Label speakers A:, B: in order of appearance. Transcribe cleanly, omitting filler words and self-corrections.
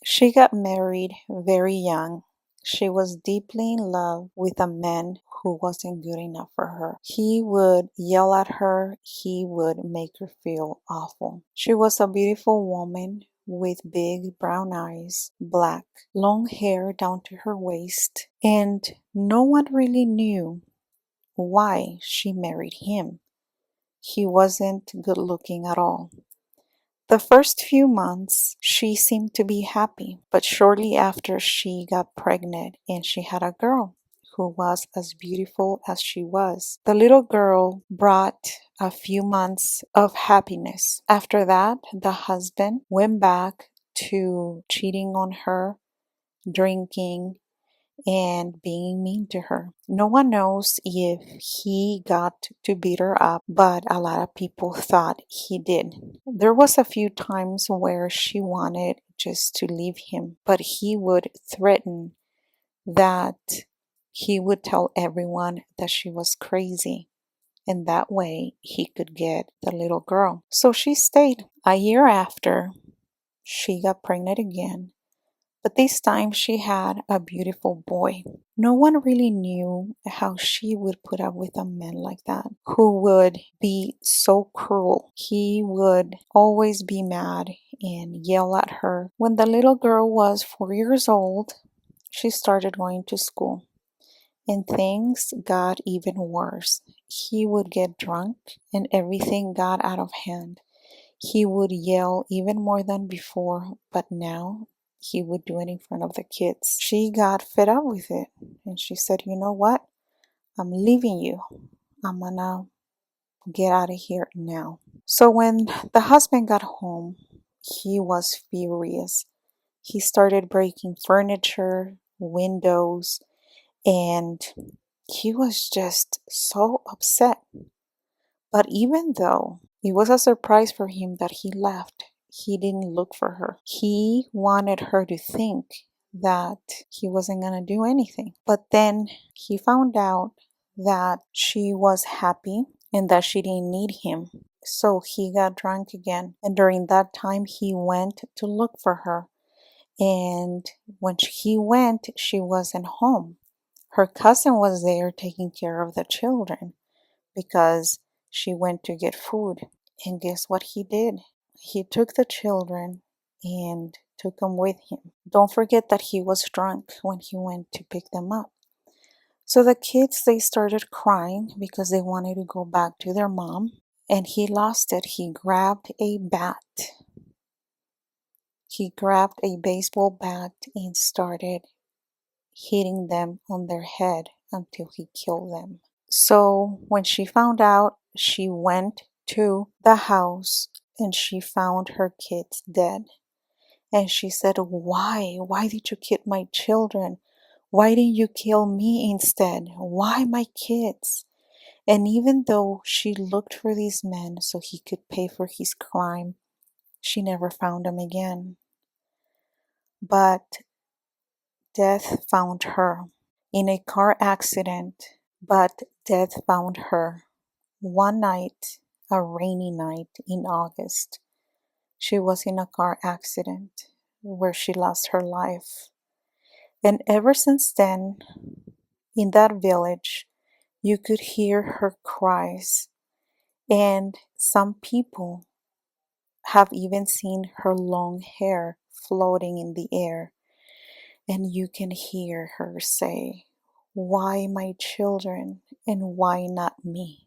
A: She got married very young. She was deeply in love with a man who wasn't good enough for her. He would yell at her, he would make her feel awful. She was a beautiful woman with big brown eyes, black, long hair down to her waist, and no one really knew why she married him. He wasn't good looking at all. The first few months, she seemed to be happy, but shortly after, she got pregnant and she had a girl who was as beautiful as she was. The little girl brought a few months of happiness. After that, the husband went back to cheating on her, drinking, and being mean to her. No one knows if he got to beat her up, but a lot of people thought he did. There was a few times where she wanted just to leave him, but he would threaten that he would tell everyone that she was crazy. And that way he could get the little girl. So she stayed. A year after, she got pregnant again, but this time she had a beautiful boy. No one really knew how she would put up with a man like that, who would be so cruel. He would always be mad and yell at her. When the little girl was 4 years old, she started going to school, and things got even worse. He would get drunk and everything got out of hand. He would yell even more than before, but now he would do it in front of the kids. She got fed up with it and she said, "You know what? I'm leaving you. I'm gonna get out of here now." So when the husband got home, he was furious. He started breaking furniture, windows, and he was just so upset. But even though it was a surprise for him that he left, he didn't look for her. He wanted her to think that he wasn't going to do anything. But then he found out that she was happy and that she didn't need him. So he got drunk again. And during that time, he went to look for her. And when he went, she wasn't home. Her cousin was there taking care of the children because she went to get food. And guess what he did? He took the children and took them with him. Don't forget that he was drunk when he went to pick them up. So the kids, they started crying because they wanted to go back to their mom. And he lost it. He grabbed a bat. He grabbed a baseball bat and started hitting them on their head until he killed them. So when she found out, she went to the house and she found her kids dead. And she said, "Why? Why did you kill my children? Why didn't you kill me instead? Why my kids?" And even though she looked for these men so he could pay for his crime, she never found him again. But death found her in a car accident. But death found her one night, a rainy night in August. She was in a car accident where she lost her life. And ever since then, in that village, you could hear her cries. And some people have even seen her long hair floating in the air. And you can hear her say, "Why my children and why not me?"